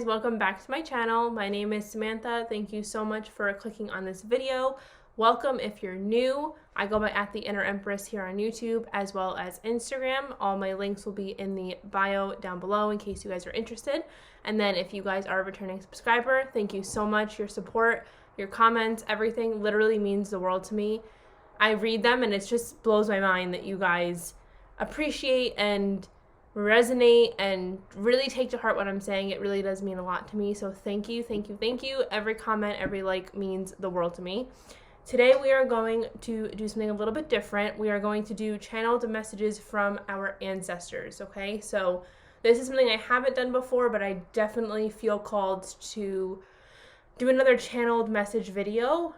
Welcome back to my channel. My name is Samantha. Thank you so much for clicking on this video. Welcome if you're new. I go by @the_inner_empress here on YouTube as well as Instagram. All my links will be in the bio down below in case you guys are interested. And then if you guys are a returning subscriber, thank you so much. Your support, your comments, everything literally means the world to me. I read them and it just blows my mind that you guys appreciate and resonate and really take to heart what I'm saying. It really does mean a lot to me. So thank you, thank you, thank you. Every comment, every like means the world to me. Today we are going to do something a little bit different. We are going to do channeled messages from our ancestors, okay? So this is something I haven't done before, but I definitely feel called to do another channeled message video.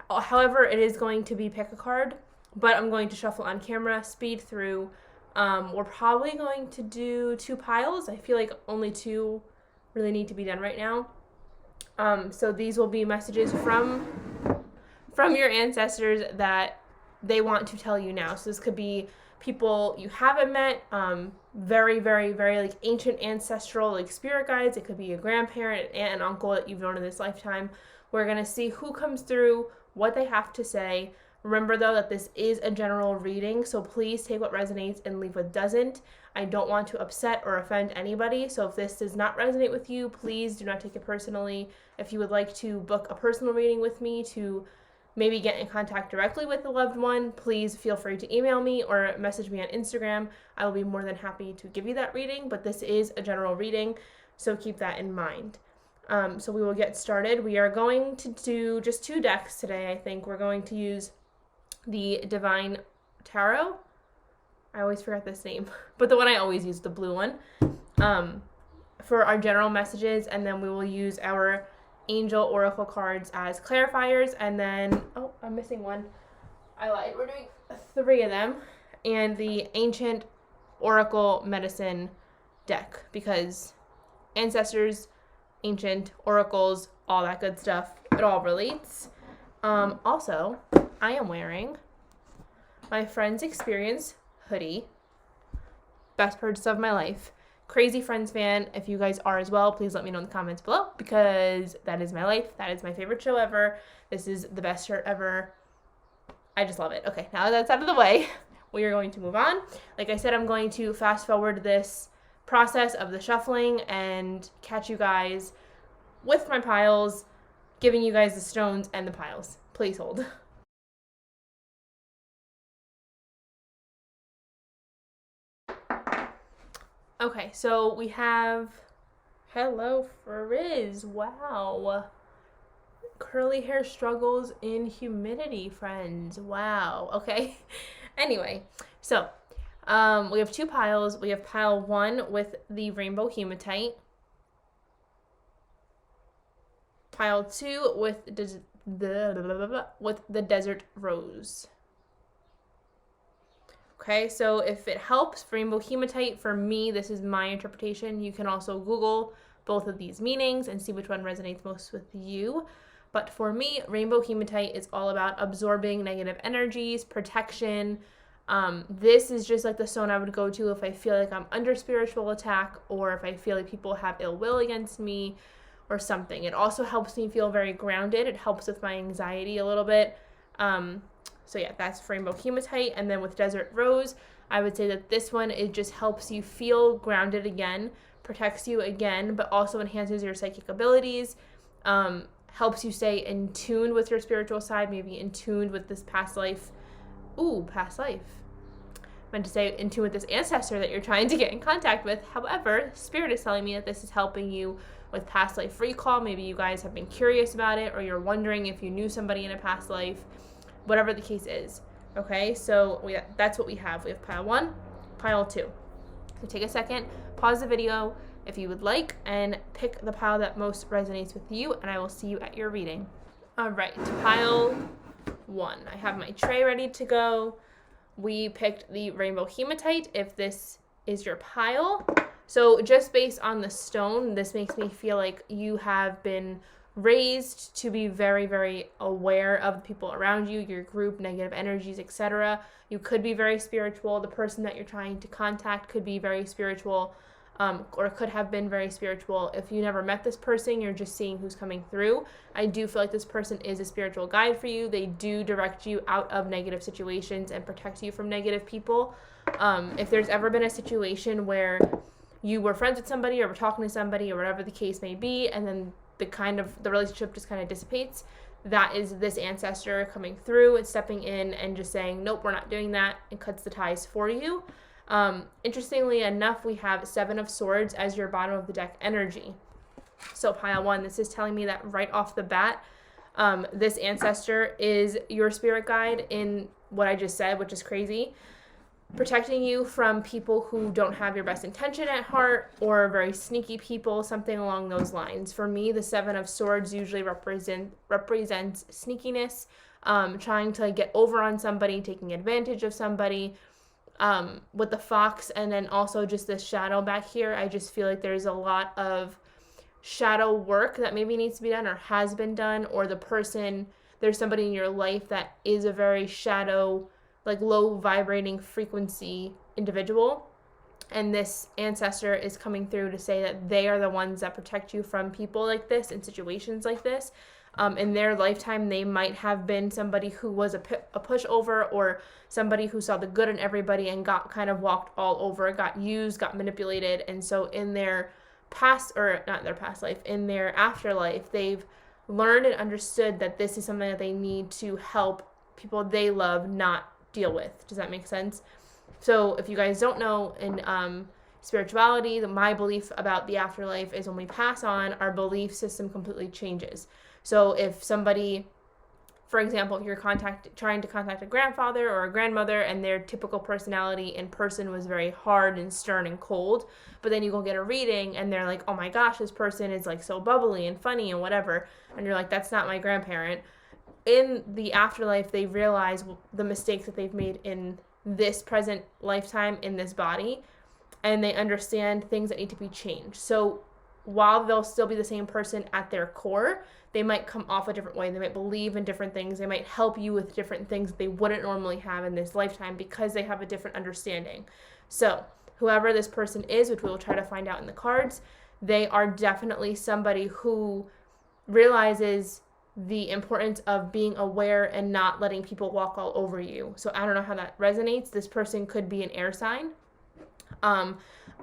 However, it is going to be pick a card, but I'm going to shuffle on camera, speed through. We're probably going to do 2 piles. I feel like only 2 really need to be done right now. So these will be messages from your ancestors that they want to tell you now. So this could be people you haven't met, very, very, very like ancient ancestral like spirit guides. It could be a grandparent, an aunt, and uncle that you've known in this lifetime. We're gonna see who comes through, what they have to say. Remember though that this is a general reading, so please take what resonates and leave what doesn't. I don't want to upset or offend anybody, so if this does not resonate with you, please do not take it personally. If you would like to book a personal reading with me to maybe get in contact directly with a loved one, please feel free to email me or message me on Instagram. I will be more than happy to give you that reading, but this is a general reading, so keep that in mind. So we will get started. We are going to do just 2 decks today, I think. We're going to use the Divine Tarot. I always forget this name, but the one I always use, the blue one, for our general messages, and then we will use our Angel Oracle cards as clarifiers, and then, oh, I'm missing one. I lied. We're doing 3 of them, and the Ancient Oracle Medicine deck, because ancestors, ancient, oracles, all that good stuff, it all relates. Also, I am wearing my Friends Experience hoodie. Best purchase of my life. Crazy Friends fan. If you guys are as well, please let me know in the comments below, because that is my life. That is my favorite show ever. This is the best shirt ever. I just love it. Okay, now that's out of the way, we are going to move on. Like I said, I'm going to fast forward this process of the shuffling and catch you guys with my piles, giving you guys the stones and the piles. Please hold. Okay, so we have, hello Frizz, wow. Curly hair struggles in humidity, friends, wow, okay. Anyway, so we have 2 piles. We have pile 1 with the rainbow hematite. Pile 2 with the desert rose. Okay, so if it helps, rainbow hematite, for me, this is my interpretation. You can also Google both of these meanings and see which one resonates most with you. But for me, rainbow hematite is all about absorbing negative energies, protection. This is just like the stone I would go to if I feel like I'm under spiritual attack, or if I feel like people have ill will against me or something. It also helps me feel very grounded. It helps with my anxiety a little bit. So yeah, that's rainbow hematite. And then with desert rose, I would say that this one, it just helps you feel grounded again, protects you again, but also enhances your psychic abilities, helps you stay in tune with your spiritual side, maybe in tune with this past life. Ooh, past life. I meant to say in tune with this ancestor that you're trying to get in contact with. However, Spirit is telling me that this is helping you with past life recall. Maybe you guys have been curious about it, or you're wondering if you knew somebody in a past life. Whatever the case is, okay? So that's what we have. We have pile 1, pile 2. So take a second, pause the video if you would like, and pick the pile that most resonates with you, and I will see you at your reading. All right, pile 1. I have my tray ready to go. We picked the rainbow hematite, if this is your pile. So just based on the stone, this makes me feel like you have been raised to be very, very aware of the people around you, your group, negative energies, etc. You could be very spiritual. The person that you're trying to contact could be very spiritual. or could have been very spiritual. If you never met this person, you're just seeing who's coming through. I do feel like this person is a spiritual guide for you. They do direct you out of negative situations and protect you from negative people. If there's ever been a situation where you were friends with somebody or were talking to somebody or whatever the case may be, and then the relationship just kind of dissipates, that is this ancestor coming through and stepping in and just saying, nope, we're not doing that, and cuts the ties for you. Interestingly enough, we have 7 of Swords as your bottom of the deck energy. So pile 1, this is telling me that right off the bat, this ancestor is your spirit guide in what I just said, which is crazy. Protecting you from people who don't have your best intention at heart, or very sneaky people, something along those lines. For me, the 7 of Swords usually represents sneakiness, trying to get over on somebody, taking advantage of somebody. With the fox and then also just the shadow back here, I just feel like there's a lot of shadow work that maybe needs to be done or has been done, or there's somebody in your life that is a very shadow, like low vibrating frequency individual, and this ancestor is coming through to say that they are the ones that protect you from people like this in situations like this. In their lifetime, they might have been somebody who was a pushover, or somebody who saw the good in everybody and got kind of walked all over, got used, got manipulated. And so in their past, or not their past life, in their afterlife, they've learned and understood that this is something that they need to help people they love not deal with. Does that make sense? So if you guys don't know, in spirituality, my belief about the afterlife is when we pass on, our belief system completely changes. So if somebody, for example, if you're trying to contact a grandfather or a grandmother, and their typical personality in person was very hard and stern and cold, but then you go get a reading and they're like, oh my gosh, this person is like so bubbly and funny and whatever, and you're like, that's not my grandparent. In the afterlife, they realize the mistakes that they've made in this present lifetime in this body, and they understand things that need to be changed. So while they'll still be the same person at their core, they might come off a different way. They might believe in different things. They might help you with different things they wouldn't normally have in this lifetime because they have a different understanding. So whoever this person is, which we will try to find out in the cards, they are definitely somebody who realizes the importance of being aware and not letting people walk all over you. So I don't know how that resonates. This person could be an air sign.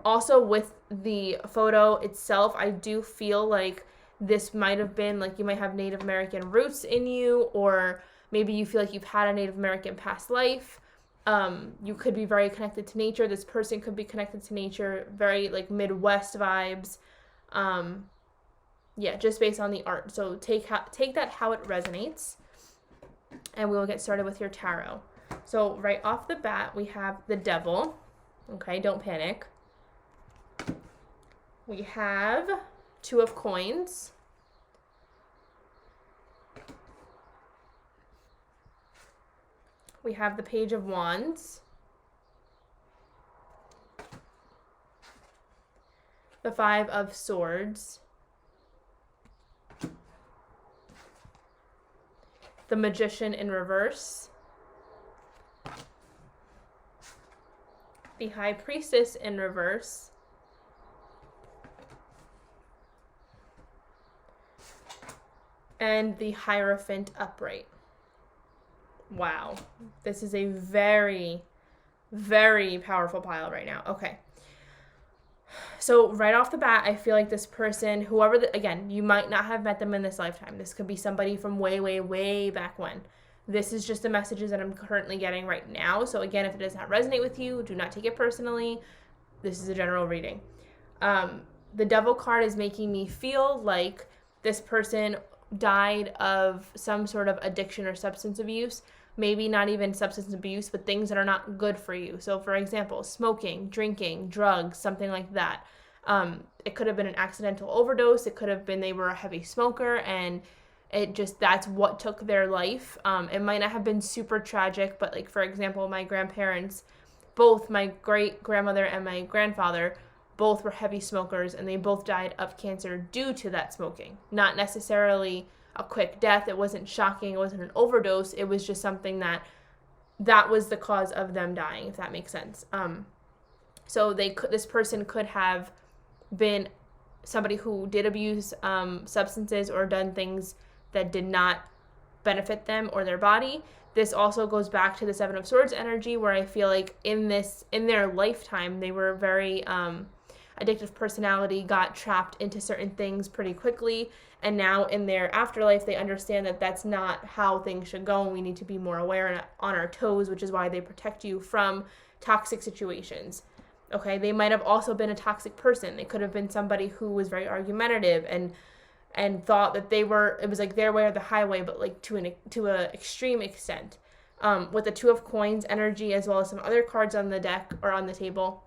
Also with the photo itself, I do feel like this might have been like, you might have Native American roots in you, or maybe you feel like you've had a Native American past life. You could be very connected to nature. This person could be connected to nature, very like Midwest vibes. Yeah, just based on the art. So take that how it resonates, and we will get started with your tarot. So right off the bat, we have the Devil. Okay, don't panic. We have 2 of Coins. We have the Page of Wands. The 5 of Swords. The Magician in reverse. The High Priestess in reverse. And the Hierophant upright. Wow. This is a very, very powerful pile right now. Okay. So right off the bat, I feel like this person, again, you might not have met them in this lifetime. This could be somebody from way, way, way back when. This is just the messages that I'm currently getting right now. So again, if it does not resonate with you, do not take it personally. This is a general reading. The Devil card is making me feel like this person died of some sort of addiction or substance abuse. Maybe not even substance abuse, but things that are not good for you. So for example, smoking, drinking, drugs, something like that. It could have been an accidental overdose. It could have been they were a heavy smoker and that's what took their life. It might not have been super tragic, but like, for example, my grandparents, both my great grandmother and my grandfather, both were heavy smokers, and they both died of cancer due to that smoking. Not necessarily a quick death. It wasn't shocking. It wasn't an overdose. It was just something that was the cause of them dying, if that makes sense. So this person could have been somebody who did abuse substances or done things that did not benefit them or their body. This also goes back to the Seven of Swords energy, where I feel like in their lifetime, they were very addictive personality, got trapped into certain things pretty quickly, and now in their afterlife, they understand that that's not how things should go, and we need to be more aware and on our toes, which is why they protect you from toxic situations. Okay, they might have also been a toxic person. They could have been somebody who was very argumentative and thought that it was like their way or the highway, but like to a extreme extent. With the Two of Coins energy, as well as some other cards on the deck or on the table,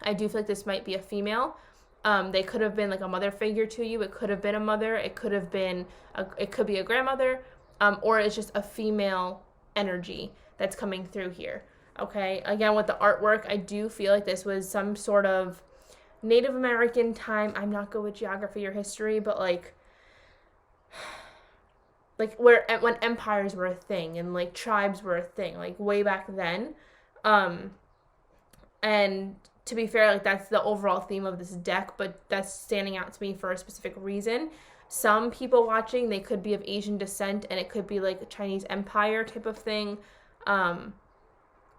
I do feel like this might be a female. They could have been like a mother figure to you. It could have been a mother. It could be a grandmother, or it's just a female energy that's coming through here. Okay, again, with the artwork, I do feel like this was some sort of Native American time. I'm not good with geography or history, but like when empires were a thing and like tribes were a thing, like way back then. And to be fair, like that's the overall theme of this deck, but that's standing out to me for a specific reason. Some people watching, they could be of Asian descent, and it could be like a Chinese empire type of thing.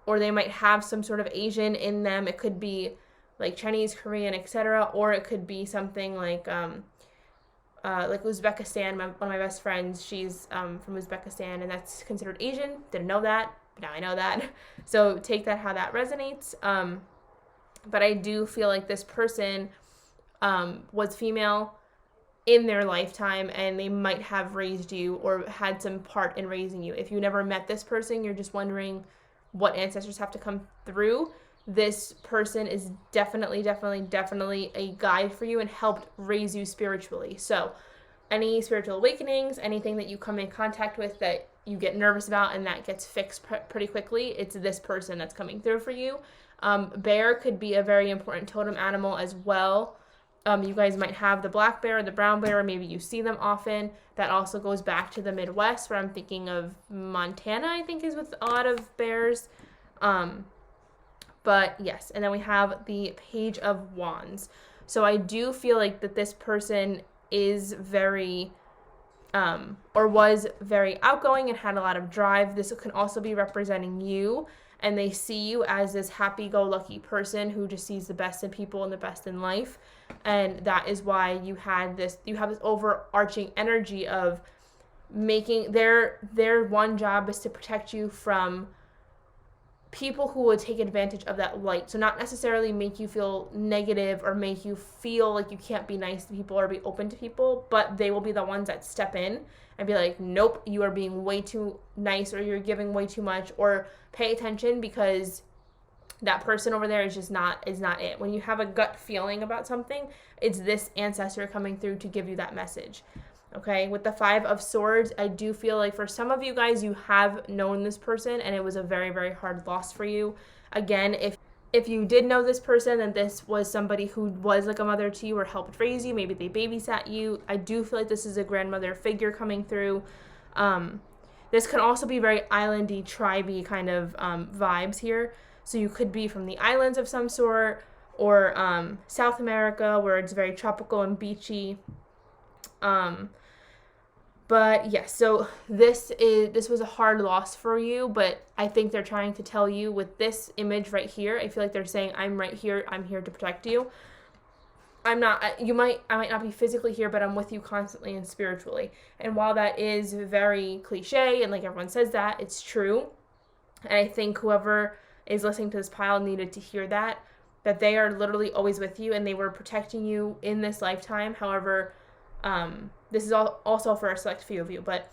Or they might have some sort of Asian in them. It could be like Chinese, Korean, etc. Or it could be something like Uzbekistan. One of my best friends, she's from Uzbekistan, and that's considered Asian. Didn't know that, but now I know that. So take that how that resonates. But I do feel like this person was female in their lifetime, and they might have raised you or had some part in raising you. If you never met this person, you're just wondering what ancestors have to come through. This person is definitely a guide for you and helped raise you spiritually. So any spiritual awakenings, anything that you come in contact with that you get nervous about and that gets fixed pretty quickly, it's this person that's coming through for you. Bear could be a very important totem animal as well. You guys might have the black bear, the brown bear, or maybe you see them often. That also goes back to the Midwest, where I'm thinking of Montana, I think, is with a lot of bears. But yes, and then we have the Page of Wands. So I do feel like that this person is very, or was very outgoing and had a lot of drive. This can also be representing you, and they see you as this happy-go-lucky person who just sees the best in people and the best in life. And that is why you have this overarching energy of making their one job is to protect you from people who would take advantage of that light. So not necessarily make you feel negative or make you feel like you can't be nice to people or be open to people, but they will be the ones that step in and be like, nope, you are being way too nice, or you're giving way too much, or pay attention, because that person over there is not it. When you have a gut feeling about something, it's this ancestor coming through to give you that message. Okay, with the Five of Swords, I do feel like for some of you guys, you have known this person and it was a very, very hard loss for you. Again, if you did know this person, then this was somebody who was like a mother to you or helped raise you. Maybe they babysat you. I do feel like this is a grandmother figure coming through. This can also be very islandy, tribey kind of vibes here. So you could be from the islands of some sort, or South America, where it's very tropical and beachy. But yes, so this was a hard loss for you, but I think they're trying to tell you with this image right here, I feel like they're saying, I'm right here, I'm here to protect you. I might not be physically here, but I'm with you constantly and spiritually. And while that is very cliche and like everyone says that, it's true. And I think whoever is listening to this pile needed to hear that they are literally always with you and they were protecting you in this lifetime. However, this is also for a select few of you, but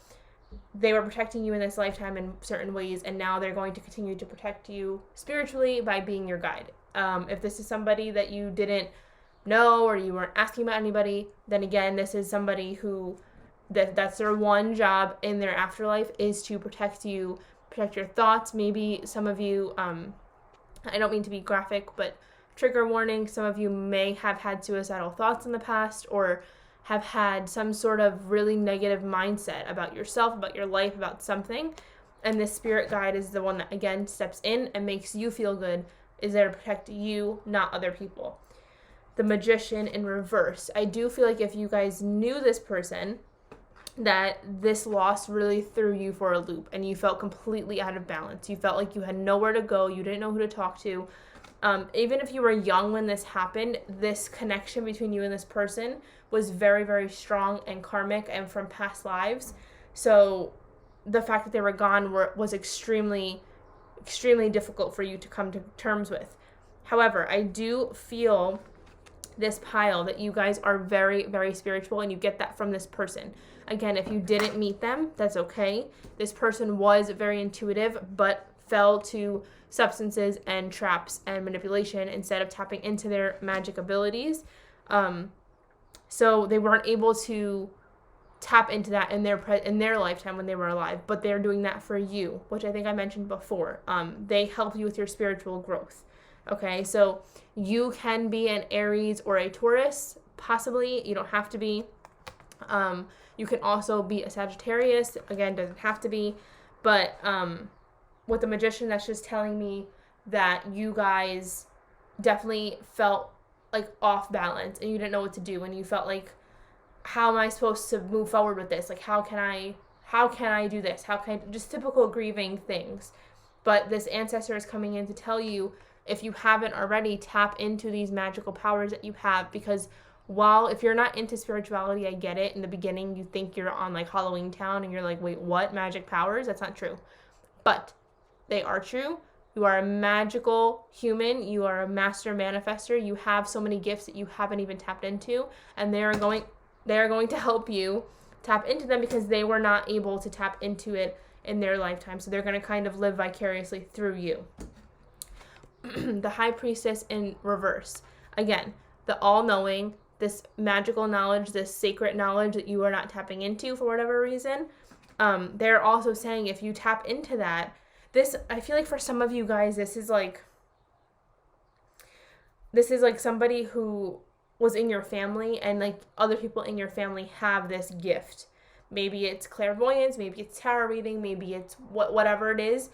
they were protecting you in this lifetime in certain ways, and now they're going to continue to protect you spiritually by being your guide. If this is somebody that you didn't know or you weren't asking about anybody, then again, this is somebody who that's their one job in their afterlife, is to protect you, protect your thoughts. Maybe some of you, I don't mean to be graphic, but trigger warning, some of you may have had suicidal thoughts in the past, or have had some sort of really negative mindset about yourself, about your life, about something. And this spirit guide is the one that, again, steps in and makes you feel good, is there to protect you, not other people. the Magician in reverse. I do feel like if you guys knew this person, that this loss really threw you for a loop and you felt completely out of balance. You felt like you had nowhere to go. You didn't know who to talk to. Even if you were young when this happened, this connection between you and this person was very, very strong and karmic and from past lives. So the fact that they were gone was extremely, extremely difficult for you to come to terms with. However, I do feel this pile that you guys are very, very spiritual, and you get that from this person. Again, if you didn't meet them, that's okay. This person was very intuitive, but fell to substances and traps and manipulation instead of tapping into their magic abilities. So they weren't able to tap into that in their lifetime when they were alive, but they're doing that for you, which I think I mentioned before. They help you with your spiritual growth. Okay, so you can be an Aries or a Taurus, possibly. You don't have to be. You can also be a Sagittarius. Again, doesn't have to be. But with the Magician, that's just telling me that you guys definitely felt like off balance and you didn't know what to do, and you felt like, how am I supposed to move forward with this? Like, how can I do this? Just typical grieving things. But this ancestor is coming in to tell you, if you haven't already, tap into these magical powers that you have, because if you're not into spirituality, I get it. In the beginning, you think you're on like Halloween Town and you're like, wait, what? Magic powers? That's not true. But they are true. You are a magical human. You are a master manifester. You have so many gifts that you haven't even tapped into, and they are going to help you tap into them because they were not able to tap into it in their lifetime. So they're going to kind of live vicariously through you. The High Priestess in reverse. Again, the all-knowing, this magical knowledge, this sacred knowledge that you are not tapping into for whatever reason. They're also saying if you tap into that, I feel like for some of you guys, this is like somebody who was in your family, and like other people in your family have this gift. Maybe it's clairvoyance, maybe it's tarot reading, maybe it's whatever it is.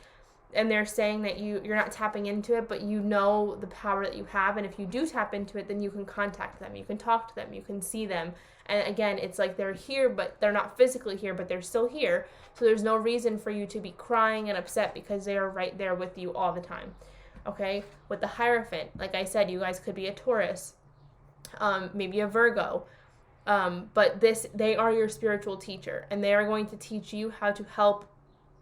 And they're saying that you're not tapping into it, but you know the power that you have. And if you do tap into it, then you can contact them. You can talk to them. You can see them. And again, it's like they're here, but they're not physically here, but they're still here. So there's no reason for you to be crying and upset because they are right there with you all the time. Okay? With the Hierophant, like I said, you guys could be a Taurus, maybe a Virgo. But they are your spiritual teacher, and they are going to teach you how to help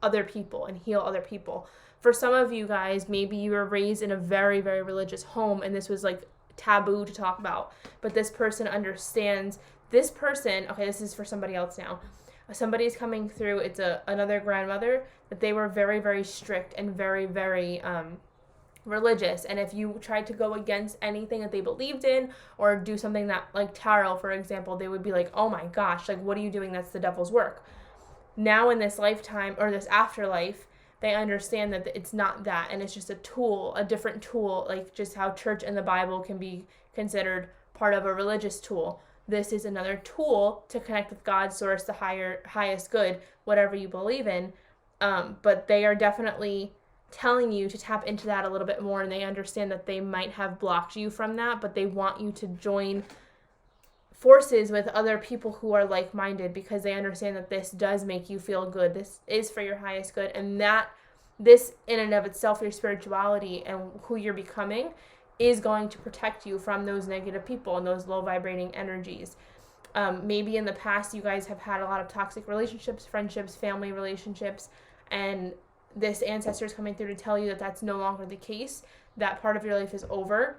other people and heal other people. For some of you guys, maybe you were raised in a very, very religious home and this was like taboo to talk about, but this person understands. This person, okay, this is for somebody else now. Somebody's coming through, it's another grandmother, that they were very, very strict and very, very religious, and if you tried to go against anything that they believed in or do something that, like tarot, for example, they would be like, oh my gosh, like what are you doing? That's the devil's work. Now in this lifetime or this afterlife, they understand that it's not that, and it's just a tool, a different tool, like just how church and the Bible can be considered part of a religious tool. This is another tool to connect with God, source, the highest good, whatever you believe in. But they are definitely telling you to tap into that a little bit more, and they understand that they might have blocked you from that, but they want you to join forces with other people who are like-minded, because they understand that this does make you feel good. This is for your highest good, and that this in and of itself, your spirituality and who you're becoming, is going to protect you from those negative people and those low vibrating energies. Maybe in the past you guys have had a lot of toxic relationships, friendships, family relationships, and this ancestor is coming through to tell you that that's no longer the case. That part of your life is over,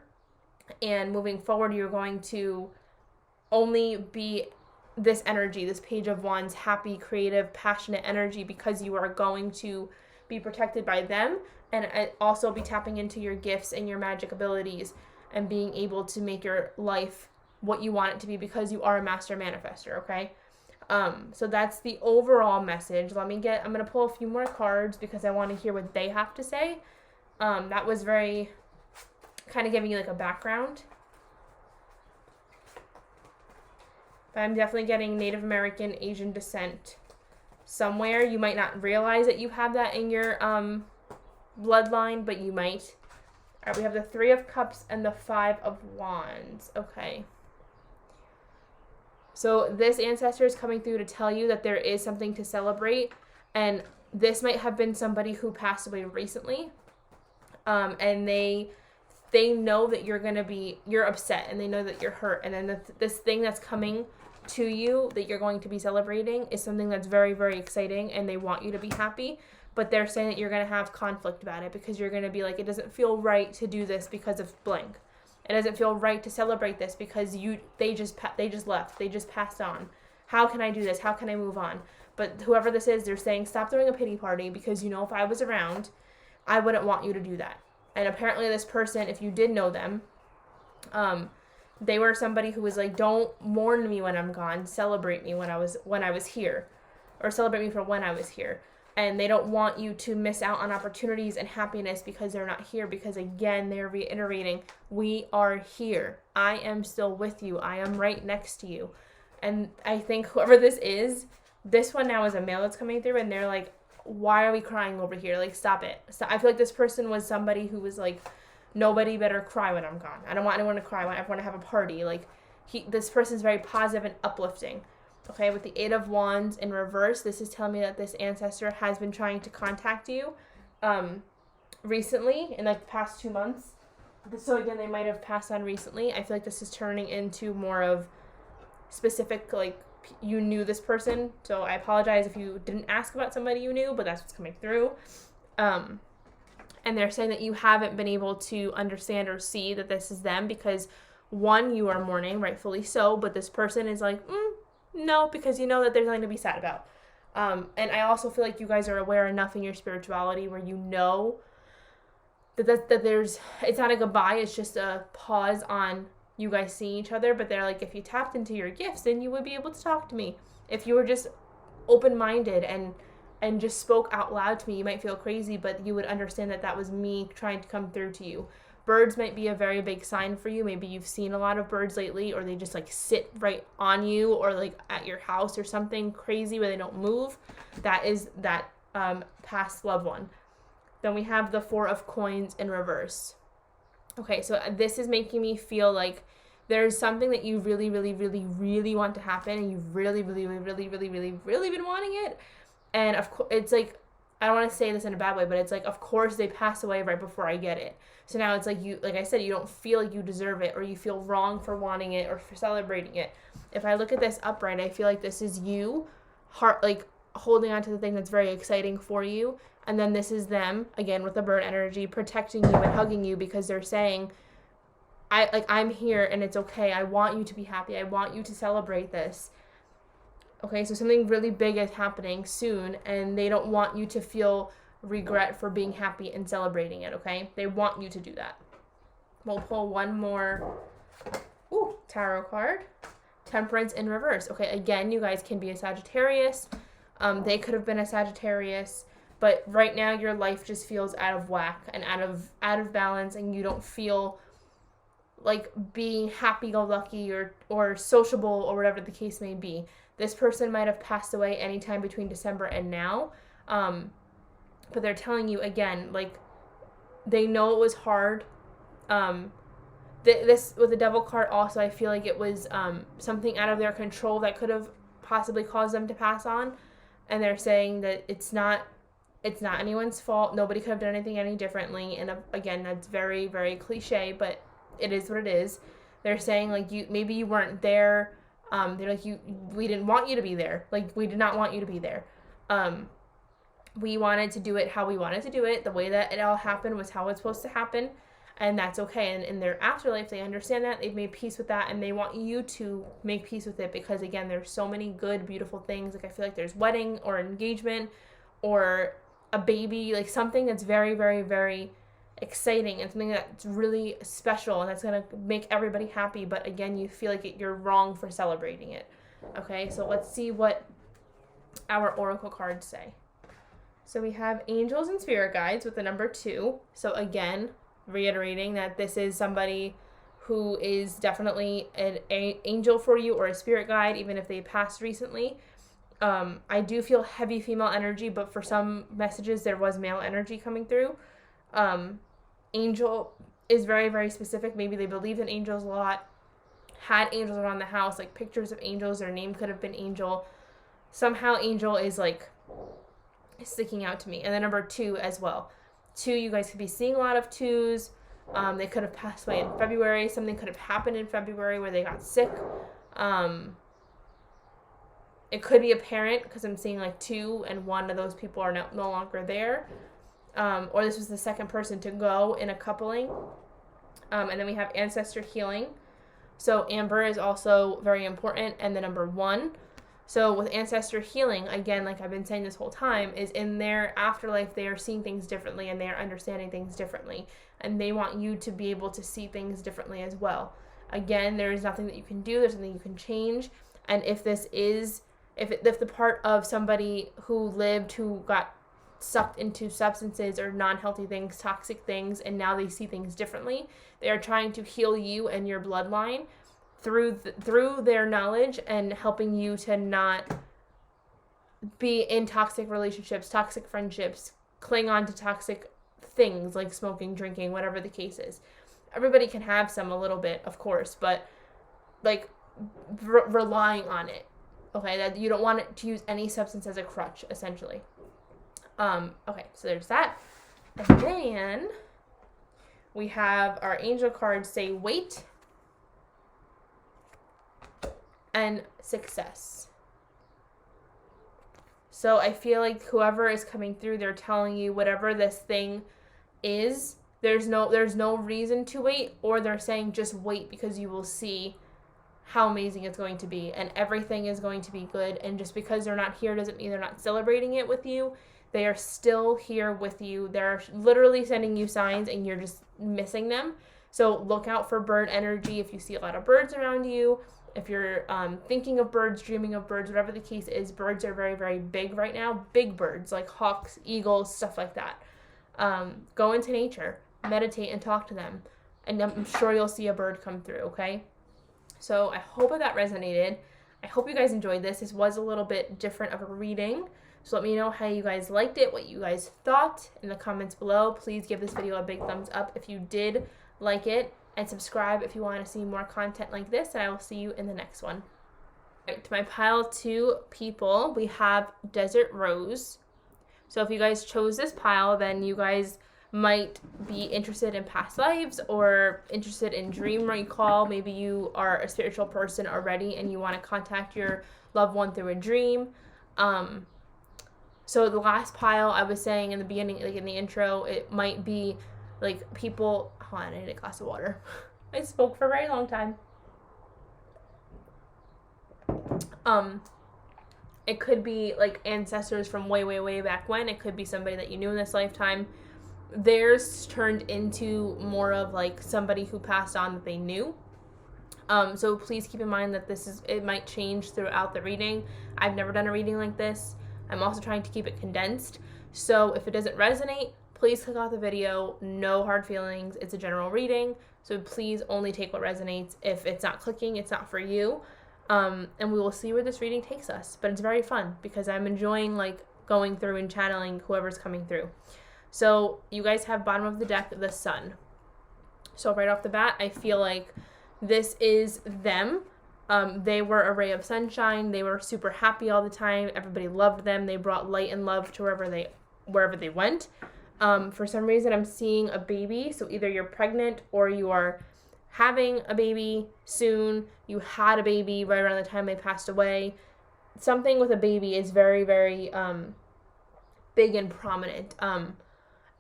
and moving forward, you're going to only be this energy, this Page of Wands, happy, creative, passionate energy, because you are going to be protected by them, and also be tapping into your gifts and your magic abilities and being able to make your life what you want it to be, because you are a master manifester, okay? So that's the overall message. I'm going to pull a few more cards because I want to hear what they have to say. That was very kind of giving you like a background. But I'm definitely getting Native American, Asian descent somewhere. You might not realize that you have that in your bloodline, but you might. All right, we have the Three of Cups and the Five of Wands. Okay. So this ancestor is coming through to tell you that there is something to celebrate, and this might have been somebody who passed away recently, and they know that you're upset, and they know that you're hurt, and then this thing that's coming to you that you're going to be celebrating is something that's very, very exciting, and they want you to be happy, but they're saying that you're going to have conflict about it because you're going to be like, it doesn't feel right to do this because of blank. It doesn't feel right to celebrate this because they just left. They just passed on. How can I do this? How can I move on? But whoever this is, they're saying, stop throwing a pity party because, if I was around, I wouldn't want you to do that. And apparently this person, if you did know them, they were somebody who was like, don't mourn me when I'm gone. Celebrate me when I was here, or celebrate me for when I was here. And they don't want you to miss out on opportunities and happiness because they're not here. Because again, they're reiterating, we are here. I am still with you. I am right next to you. And I think whoever this is, this one now is a male that's coming through, and they're like, why are we crying over here? Like, stop it. So I feel like this person was somebody who was like, nobody better cry when I'm gone. I don't want anyone to cry. I want everyone to have a party. Like, this person's very positive and uplifting. Okay, with the Eight of Wands in reverse, this is telling me that this ancestor has been trying to contact you recently, in like the past 2 months. So again, they might have passed on recently. I feel like this is turning into more of specific, like, you knew this person. So I apologize if you didn't ask about somebody you knew, but that's what's coming through. And they're saying that you haven't been able to understand or see that this is them because, one, you are mourning, rightfully so, but this person is like, no, because you know that there's nothing to be sad about. And I also feel like you guys are aware enough in your spirituality where you know that there's, it's not a goodbye, it's just a pause on you guys seeing each other. But they're like, if you tapped into your gifts, then you would be able to talk to me. If you were just open-minded and just spoke out loud to me, you might feel crazy, but you would understand that was me trying to come through to you. Birds might be a very big sign for you. Maybe you've seen a lot of birds lately, or they just like sit right on you, or like at your house or something crazy where they don't move. That is that past loved one. Then we have the Four of Coins in reverse. Okay, so this is making me feel like there's something that you really, really, really, really want to happen, and you've really, really, really, really, really, really, really been wanting it. And of course, it's like, I don't want to say this in a bad way, but it's like, of course they pass away right before I get it. So now it's like like I said, you don't feel like you deserve it, or you feel wrong for wanting it or for celebrating it. If I look at this upright, I feel like this is you, like holding on to the thing that's very exciting for you. And then this is them, again, with the bird energy, protecting you and hugging you because they're saying, I'm here and it's okay. I want you to be happy. I want you to celebrate this. Okay, so something really big is happening soon, and they don't want you to feel regret for being happy and celebrating it, okay? They want you to do that. We'll pull one more tarot card. Temperance in reverse. Okay, again, you guys can be a Sagittarius. They could have been a Sagittarius, but right now your life just feels out of whack and out of balance, and you don't feel like being happy-go-lucky or sociable or whatever the case may be. This person might have passed away anytime between December and now. But they're telling you, again, like, they know it was hard. This, with the Devil card also, I feel like it was something out of their control that could have possibly caused them to pass on. And they're saying that it's not anyone's fault. Nobody could have done anything any differently. And again, that's very, very cliche, but it is what it is. They're saying, like, maybe you weren't there. They're like, we didn't want you to be there. Like, we did not want you to be there. We wanted to do it how we wanted to do it. The way that it all happened was how it's supposed to happen. And that's okay. And in their afterlife, they understand that. They've made peace with that. And they want you to make peace with it. Because, again, there's so many good, beautiful things. Like, I feel like there's wedding or engagement or a baby. Like, something that's very, very, very exciting and something that's really special and that's going to make everybody happy. But, again, you feel like you're wrong for celebrating it. Okay, so let's see what our oracle cards say. So we have angels and spirit guides with the number 2. So, again, reiterating that this is somebody who is definitely an angel for you or a spirit guide, even if they passed recently. I do feel heavy female energy, but for some messages there was male energy coming through. Angel is very, very specific. Maybe they believed in angels a lot, had angels around the house, like pictures of angels. Their name could have been Angel. Somehow Angel is like sticking out to me. And then number 2 as well. 2, you guys could be seeing a lot of 2s. They could have passed away in February. Something could have happened in February where they got sick. It could be a parent, because I'm seeing like 2 and one of those people are no longer there. Or this was the second person to go in a coupling. And then we have ancestor healing. So Amber is also very important. And the number 1. So with ancestor healing, again, like I've been saying this whole time, is in their afterlife, they are seeing things differently and they are understanding things differently. And they want you to be able to see things differently as well. Again, there is nothing that you can do. There's nothing you can change. And if this is, if the part of somebody who got sucked into substances or non-healthy things, toxic things, and now they see things differently, they are trying to heal you and your bloodline through their knowledge and helping you to not be in toxic relationships, toxic friendships, cling on to toxic things like smoking, drinking, whatever the case is. Everybody can have some a little bit, of course, but like relying on it. Okay, that you don't want it to use any substance as a crutch, essentially. Okay, so there's that. And then we have our angel cards say wait and success. So I feel like whoever is coming through, they're telling you whatever this thing is, there's no reason to wait, or they're saying just wait because you will see how amazing it's going to be and everything is going to be good. And just because they're not here doesn't mean they're not celebrating it with you. They are still here with you. They're literally sending you signs and you're just missing them. So look out for bird energy if you see a lot of birds around you. If you're thinking of birds, dreaming of birds, whatever the case is, birds are very, very big right now. Big birds like hawks, eagles, stuff like that. Go into nature, meditate and talk to them. And I'm sure you'll see a bird come through, okay? So I hope that resonated. I hope you guys enjoyed this. This was a little bit different of a reading. So let me know how you guys liked it, what you guys thought in the comments below. Please give this video a big thumbs up if you did like it, and subscribe if you want to see more content like this, and I will see you in the next one. Right, to my pile 2 people, we have Desert Rose. So if you guys chose this pile, then you guys might be interested in past lives or interested in dream recall. Maybe you are a spiritual person already and you want to contact your loved one through a dream. So the last pile I was saying in the beginning, like in the intro, it might be like people, hold on, I need a glass of water. I spoke for a very long time. It could be like ancestors from way, way, way back when. It could be somebody that you knew in this lifetime. Theirs turned into more of like somebody who passed on that they knew. So please keep in mind that it might change throughout the reading. I've never done a reading like this. I'm also trying to keep it condensed. So if it doesn't resonate, please click off the video. No hard feelings. It's a general reading. So please only take what resonates. If it's not clicking, it's not for you. And we will see where this reading takes us. But it's very fun because I'm enjoying like going through and channeling whoever's coming through. So you guys have bottom of the deck, the Sun. So right off the bat, I feel like this is them. They were a ray of sunshine. They were super happy all the time. Everybody loved them. They brought light and love to wherever they went. For some reason, I'm seeing a baby. So either you're pregnant or you are having a baby soon. You had a baby right around the time they passed away. Something with a baby is very, very big and prominent.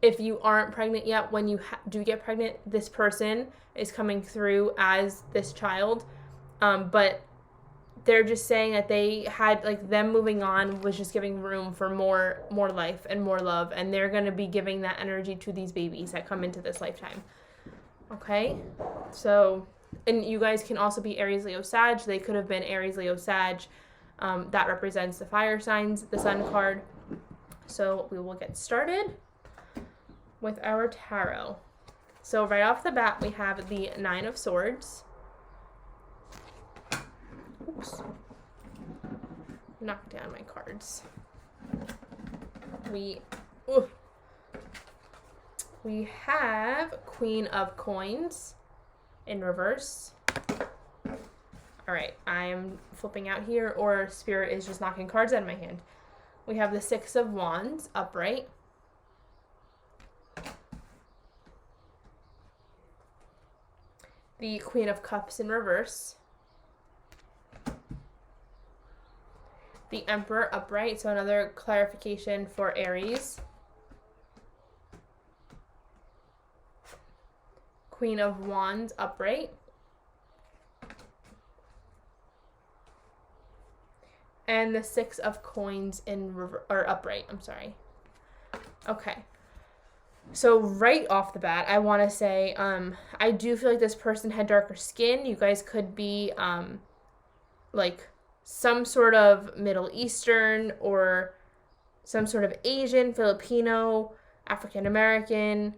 If you aren't pregnant yet, when you do get pregnant, this person is coming through as this child. But they're just saying that they had, like, them moving on was just giving room for more life and more love. And they're going to be giving that energy to these babies that come into this lifetime. Okay? So, and you guys can also be Aries, Leo, Sag. They could have been Aries, Leo, Sag. That represents the fire signs, the Sun card. So we will get started with our tarot. So right off the bat, we have the Nine of Swords. Oops. Knock down my cards. we have Queen of Coins in reverse. All right, I'm flipping out here, or Spirit is just knocking cards out of my hand. We have the Six of Wands upright. The Queen of Cups in reverse. The Emperor upright, so another clarification for Aries. Queen of Wands upright. And the Six of Coins in upright, I'm sorry. Okay. So right off the bat, I want to say, I do feel like this person had darker skin. You guys could be, like, some sort of Middle Eastern or some sort of Asian, Filipino, African American,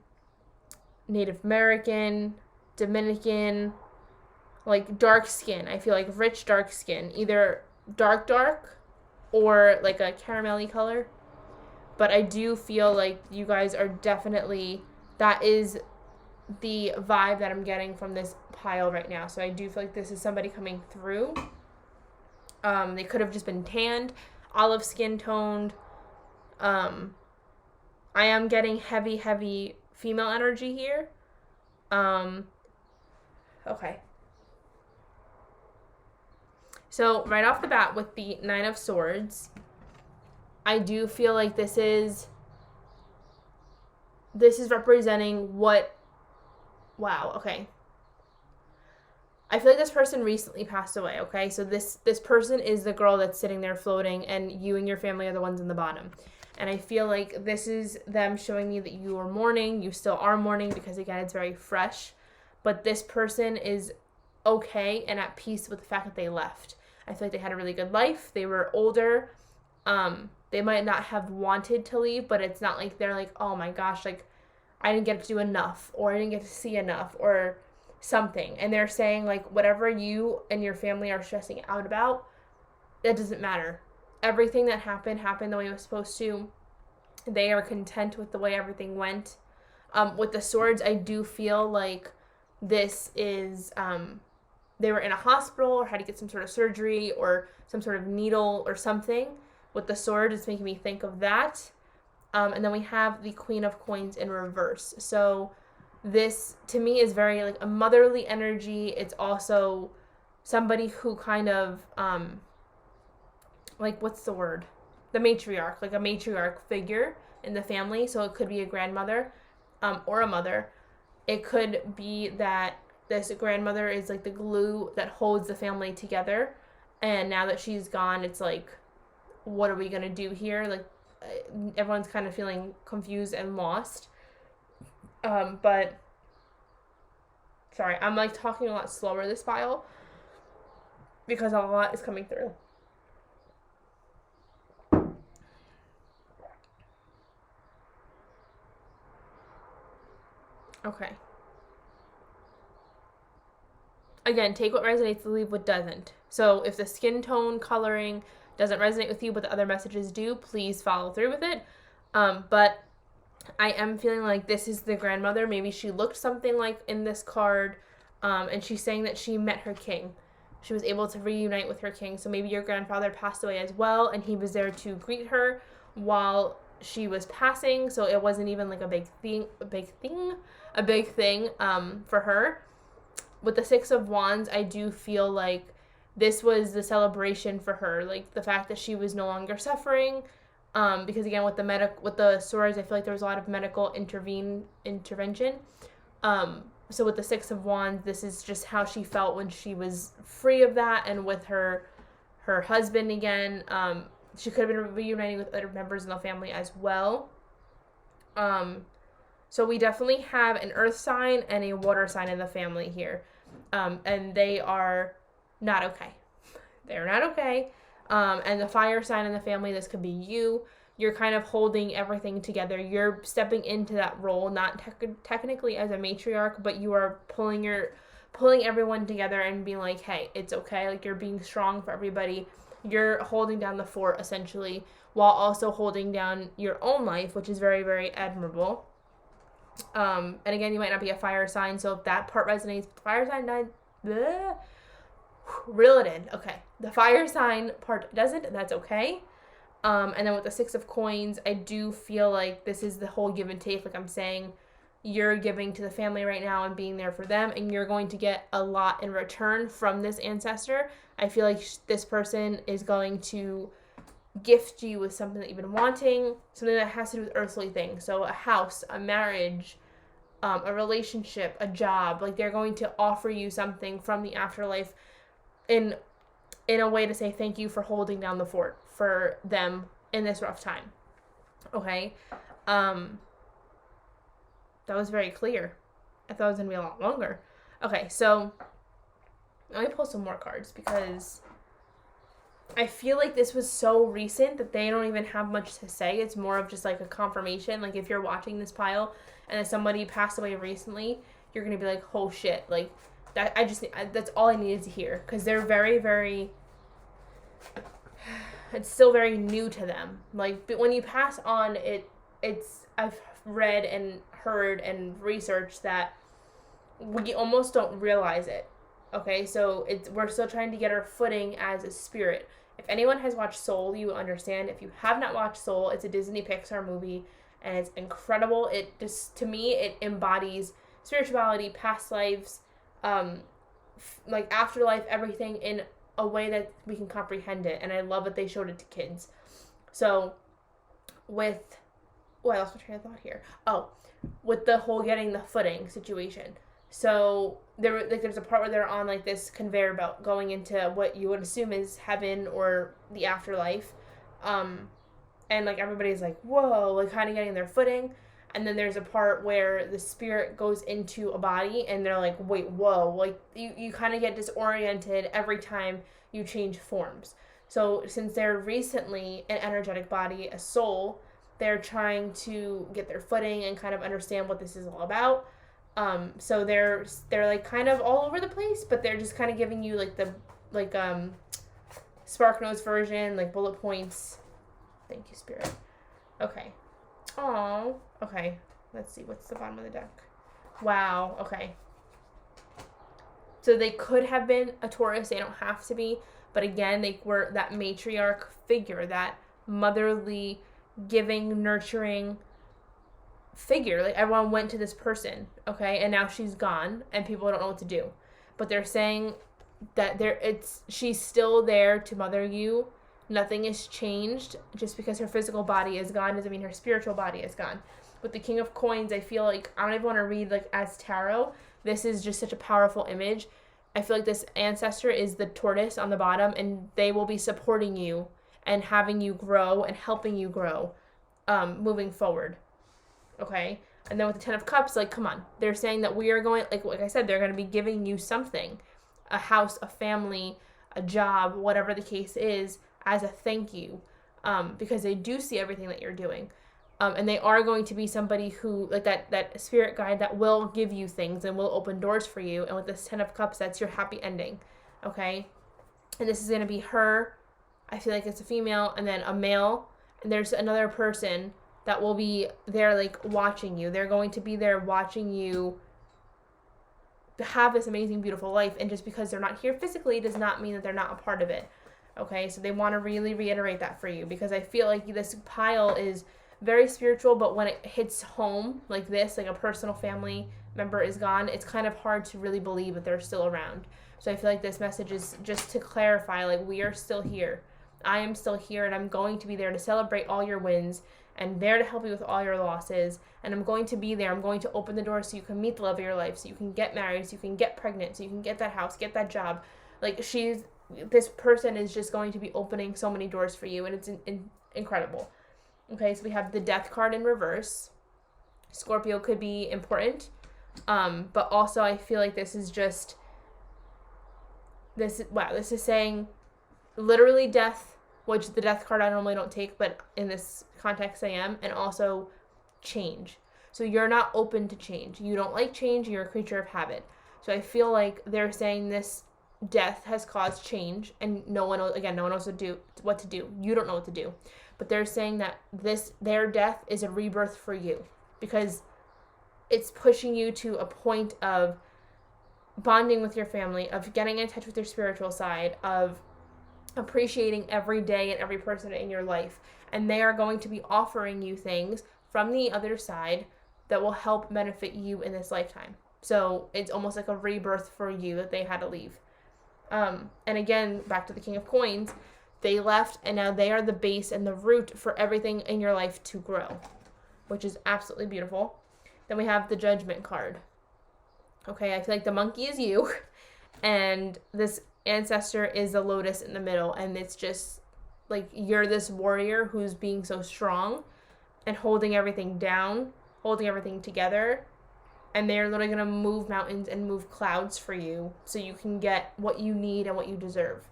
Native American, Dominican, like dark skin. I feel like rich dark skin, either dark or like a caramelly color. But I do feel like you guys are definitely, that is the vibe that I'm getting from this pile right now. So I do feel like this is somebody coming through. They could have just been tanned, olive skin toned. I am getting heavy female energy here. Okay. So right off the bat with the Nine of Swords, I do feel like this is representing what, wow, okay. I feel like this person recently passed away, okay? So this person is the girl that's sitting there floating, and you and your family are the ones in the bottom. And I feel like this is them showing me that you are mourning. You still are mourning because, again, it's very fresh. But this person is okay and at peace with the fact that they left. I feel like they had a really good life. They were older. They might not have wanted to leave, but it's not like they're like, oh my gosh, like, I didn't get to do enough, or I didn't get to see enough, or something. And they're saying, like, whatever you and your family are stressing out about, that doesn't matter. Everything that happened the way it was supposed to. They are content with the way everything went. With the swords, I do feel like this is, they were in a hospital or had to get some sort of surgery or some sort of needle or something. With the sword, it's making me think of that. And then we have the Queen of Coins in reverse. So this, to me, is very, like, a motherly energy. It's also somebody who kind of, like, what's the word? The matriarch, like a matriarch figure in the family. So it could be a grandmother, or a mother. It could be that this grandmother is like the glue that holds the family together. And now that she's gone, it's like, what are we going to do here? Like, everyone's kind of feeling confused and lost. But, sorry, I'm, like, talking a lot slower this file because a lot is coming through. Okay. Again, take what resonates, leave what doesn't. So if the skin tone coloring doesn't resonate with you, but the other messages do, please follow through with it. But I am feeling like this is the grandmother. Maybe she looked something like in this card, and she's saying that she met her king. She was able to reunite with her king. So maybe your grandfather passed away as well, and he was there to greet her while she was passing. So it wasn't even like a big thing for her. With the Six of Wands, I do feel like this was the celebration for her, like the fact that she was no longer suffering. Because again, with the swords, I feel like there was a lot of medical intervention. So with the Six of Wands, this is just how she felt when she was free of that, and with her husband again. She could have been reuniting with other members in the family as well. So we definitely have an earth sign and a water sign in the family here. And they are not okay. They're not okay. And the fire sign in the family, this could be you. You're kind of holding everything together. You're stepping into that role, not technically as a matriarch, but you are pulling everyone together and being like, hey, it's okay. Like, you're being strong for everybody. You're holding down the fort, essentially, while also holding down your own life, which is very, very admirable. And again, you might not be a fire sign, so if that part resonates, fire sign 9, bleh, reel it in. Okay, the fire sign part doesn't, that's okay. And then with the 6 of coins, I do feel like this is the whole give and take. Like I'm saying, you're giving to the family right now and being there for them, and you're going to get a lot in return from this ancestor. I feel like this person is going to gift you with something that you've been wanting, something that has to do with earthly things. So a house, a marriage, a relationship, a job. Like they're going to offer you something from the afterlife in a way to say thank you for holding down the fort for them in this rough time. Okay? That was very clear. I thought it was going to be a lot longer. Okay, so let me pull some more cards because I feel like this was so recent that they don't even have much to say. It's more of just like a confirmation. Like if you're watching this pile and if somebody passed away recently, you're going to be like, oh shit. Like that, that's all I needed to hear. Because they're very, very, it's still very new to them. Like, but when you pass on, I've read and heard and researched that we almost don't realize it. Okay, so we're still trying to get our footing as a spirit. If anyone has watched Soul, you understand. If you have not watched Soul, it's a Disney Pixar movie, and it's incredible. It just, to me, it embodies spirituality, past lives, like afterlife, everything in a way that we can comprehend it. And I love that they showed it to kids. So I lost my train of thought here. With the whole getting the footing situation. So there's a part where they're on like this conveyor belt going into what you would assume is heaven or the afterlife, and like everybody's like whoa, like kind of getting their footing, and then there's a part where the spirit goes into a body and they're like wait, whoa, like you kind of get disoriented every time you change forms. So since they're recently an energetic body, a soul, they're trying to get their footing and kind of understand what this is all about. So they're like kind of all over the place, but they're just kind of giving you like the Spark Notes version, like bullet points. Thank you, Spirit. Okay. Oh, okay. Let's see, what's the bottom of the deck? Wow, okay. So they could have been a Taurus, they don't have to be, but again, they were that matriarch figure, that motherly, giving, nurturing figure. Like everyone went to this person, okay, and now she's gone and people don't know what to do, but they're saying that she's still there to mother you. Nothing has changed. Just because her physical body is gone doesn't mean her spiritual body is gone. With the King of Coins, I feel like I don't even want to read like as tarot. This is just such a powerful image. I feel like this ancestor is the tortoise on the bottom, and they will be supporting you and having you grow and helping you grow moving forward. Okay? And then with the 10 of Cups, like, come on. They're saying that we are going, like I said, they're going to be giving you something. A house, a family, a job, whatever the case is, as a thank you. Because they do see everything that you're doing. And they are going to be somebody who, like that spirit guide that will give you things and will open doors for you. And with this 10 of Cups, that's your happy ending. Okay? And this is going to be her. I feel like it's a female, and then a male. And there's another person that will be there, like, watching you. They're going to be there watching you have this amazing, beautiful life. And just because they're not here physically does not mean that they're not a part of it. Okay? So they want to really reiterate that for you, because I feel like this pile is very spiritual, but when it hits home like this, like a personal family member is gone, it's kind of hard to really believe that they're still around. So I feel like this message is just to clarify, like, we are still here. I am still here, and I'm going to be there to celebrate all your wins and there to help you with all your losses. And I'm going to be there. I'm going to open the door so you can meet the love of your life, so you can get married, so you can get pregnant, so you can get that house, get that job. Like, this person is just going to be opening so many doors for you, and it's incredible. Okay, so we have the Death card in reverse. Scorpio could be important, but also I feel like this is just, this is saying literally death, which the Death card I normally don't take, but in this context I am, and also change. So you're not open to change. You don't like change. You're a creature of habit. So I feel like they're saying this death has caused change, and no one knows what to do. You don't know what to do. But they're saying that their death is a rebirth for you, because it's pushing you to a point of bonding with your family, of getting in touch with your spiritual side, of appreciating every day and every person in your life. And they are going to be offering you things from the other side that will help benefit you in this lifetime. So it's almost like a rebirth for you that they had to leave. And again, back to the King of Coins, they left and now they are the base and the root for everything in your life to grow, which is absolutely beautiful. Then we have the Judgment card. Okay, I feel like the monkey is you, and this ancestor is the lotus in the middle, and it's just like you're this warrior who's being so strong and holding everything down, holding everything together, and they're literally going to move mountains and move clouds for you so you can get what you need and what you deserve.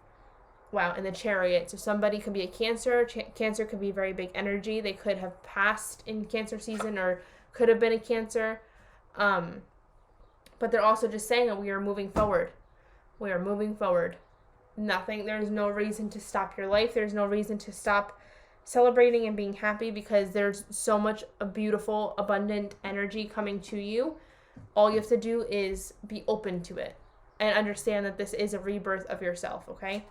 Wow, and the Chariot. So somebody could be a Cancer. Cancer could be very big energy. They could have passed in Cancer season or could have been a Cancer. But they're also just saying that we are moving forward. We are moving forward. There's no reason to stop your life. There's no reason to stop celebrating and being happy because there's so much a beautiful, abundant energy coming to you. All you have to do is be open to it and understand that this is a rebirth of yourself, okay?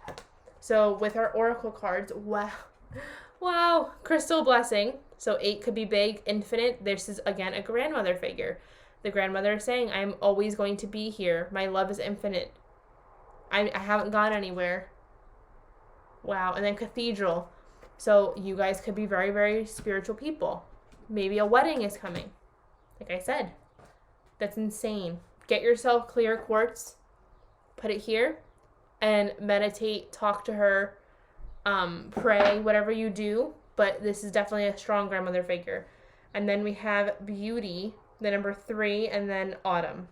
So with our oracle cards, wow, crystal blessing. So 8 could be big, infinite. This is, again, a grandmother figure. The grandmother is saying, I'm always going to be here. My love is infinite. I haven't gone anywhere. Wow. And then cathedral. So you guys could be very, very spiritual people. Maybe a wedding is coming. Like I said, that's insane. Get yourself clear quartz, put it here, and meditate, talk to her, pray, whatever you do. But this is definitely a strong grandmother figure. And then we have beauty, the number 3, and then autumn.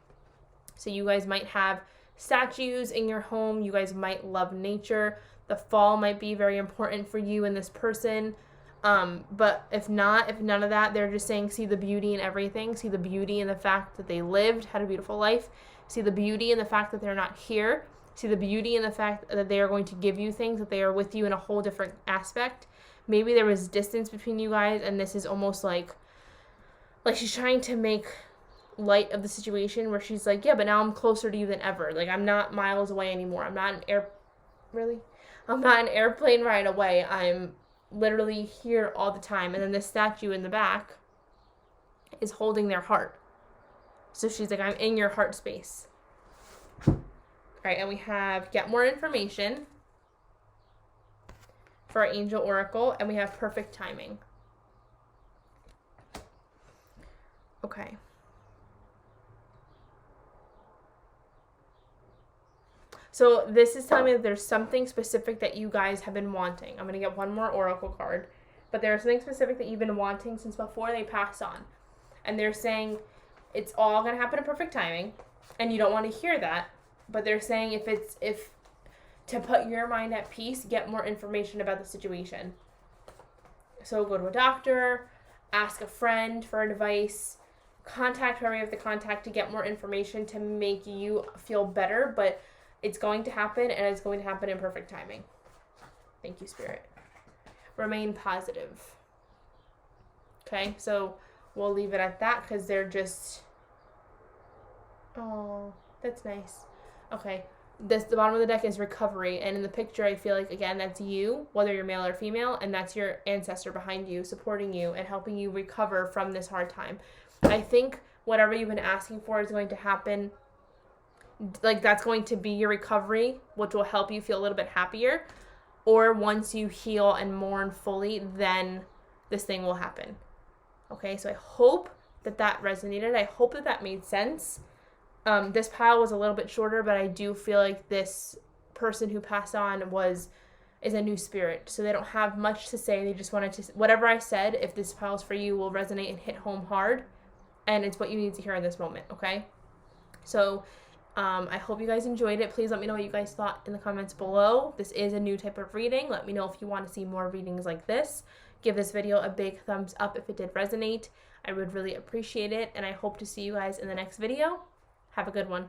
So you guys might have statues in your home. You guys might love nature. The fall might be very important for you and this person. But if none of that, they're just saying see the beauty in everything. See the beauty in the fact that they lived, had a beautiful life. See the beauty in the fact that they're not here. See the beauty in the fact that they are going to give you things, that they are with you in a whole different aspect. Maybe there was distance between you guys, and this is almost like she's trying to make light of the situation where she's like, yeah, but now I'm closer to you than ever. Like, I'm not miles away anymore. I'm not an airplane ride away. I'm literally here all the time. And then the statue in the back is holding their heart. So she's like, I'm in your heart space. All right, and we have get more information for our angel oracle, and we have perfect timing. Okay. So this is telling me that there's something specific that you guys have been wanting. I'm going to get one more oracle card. But there's something specific that you've been wanting since before they passed on. And they're saying it's all going to happen in perfect timing. And you don't want to hear that. But they're saying if to put your mind at peace, get more information about the situation. So go to a doctor, ask a friend for advice, contact whoever you have to contact to get more information to make you feel better. But it's going to happen, and it's going to happen in perfect timing. Thank you, Spirit. Remain positive. Okay, so we'll leave it at that because they're just... Oh, that's nice. Okay, the bottom of the deck is recovery, and in the picture, I feel like, again, that's you, whether you're male or female, and that's your ancestor behind you, supporting you and helping you recover from this hard time. I think whatever you've been asking for is going to happen. Like, that's going to be your recovery, which will help you feel a little bit happier. Or once you heal and mourn fully, then this thing will happen. Okay, so I hope that resonated. I hope that made sense. This pile was a little bit shorter, but I do feel like this person who passed on is a new spirit. So they don't have much to say. They just wanted to, whatever I said, if this pile is for you, will resonate and hit home hard. And it's what you need to hear in this moment, okay? So I hope you guys enjoyed it. Please let me know what you guys thought in the comments below. This is a new type of reading. Let me know if you want to see more readings like this. Give this video a big thumbs up if it did resonate. I would really appreciate it, and I hope to see you guys in the next video. Have a good one.